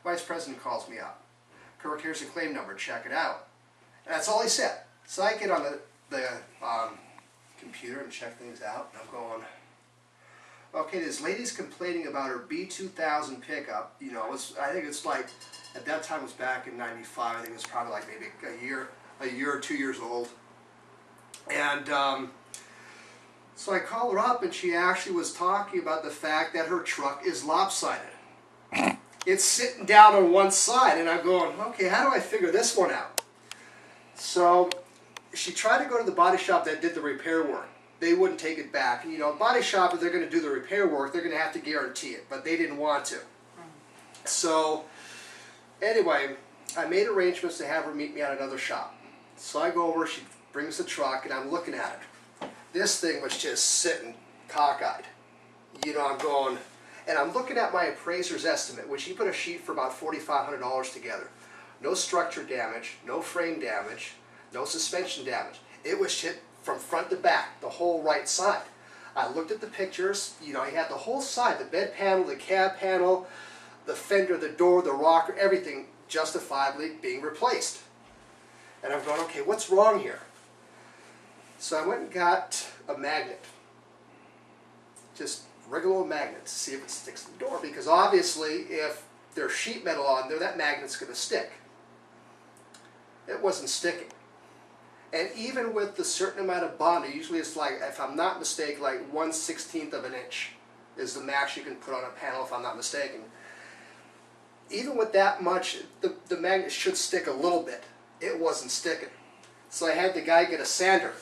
Vice president calls me up. Kirk, here's the claim number, check it out. And that's all he said. So I get on the computer and check things out, and I'm going, okay, this lady's complaining about her B2000 pickup. You know, I think it's like, at that time it was back in '95, I think it was probably like maybe a year or 2 years old. And so I call her up, and she actually was talking about the fact that her truck is lopsided. It's sitting down on one side, and I'm going, okay, how do I figure this one out? So she tried to go to the body shop that did the repair work. They wouldn't take it back. You know, body shop, if they're going to do the repair work, they're going to have to guarantee it, but they didn't want to. So anyway, I made arrangements to have her meet me at another shop. So I go over, she brings the truck, and I'm looking at it. This thing was just sitting cockeyed. You know, I'm going, and I'm looking at my appraiser's estimate, which he put a sheet for about $4,500 together. No structure damage, no frame damage, no suspension damage. It was hit from front to back, the whole right side. I looked at the pictures, you know, he had the whole side, the bed panel, the cab panel, the fender, the door, the rocker, everything justifiably being replaced. And I'm going, okay, what's wrong here? So I went and got a magnet. Just regular old magnet to see if it sticks to the door, because obviously if there's sheet metal on there, that magnet's going to stick. It wasn't sticking. And even with the certain amount of Bondo, usually it's like, if I'm not mistaken, like 1/16 of an inch is the max you can put on a panel, if I'm not mistaken. Even with that much, the magnet should stick a little bit. It wasn't sticking. So I had the guy get a sander.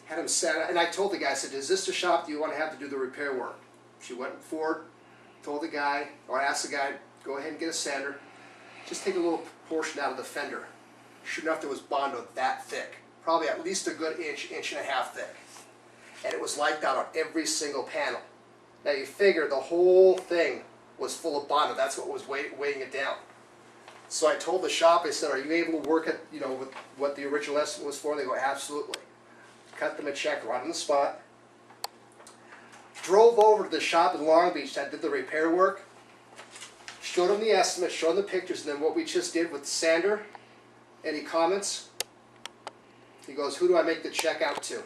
Had him sand, and I told the guy, I said, is this the shop you want to have to do the repair work? She went forward, told the guy, or asked the guy, go ahead and get a sander. Just take a little portion out of the fender. Sure enough, there was Bondo that thick. Probably at least a good inch, inch and a half thick. And it was like that on every single panel. Now you figure the whole thing was full of Bondo. That's what was weighing it down. So I told the shop, I said, are you able to work at, you know, with what the original estimate was for? And they go, absolutely. Cut them a check right on the spot. Drove over to the shop in Long Beach that did the repair work. Showed them the estimate, showed them the pictures, and then what we just did with the sander. Any comments? He goes, who do I make the check out to?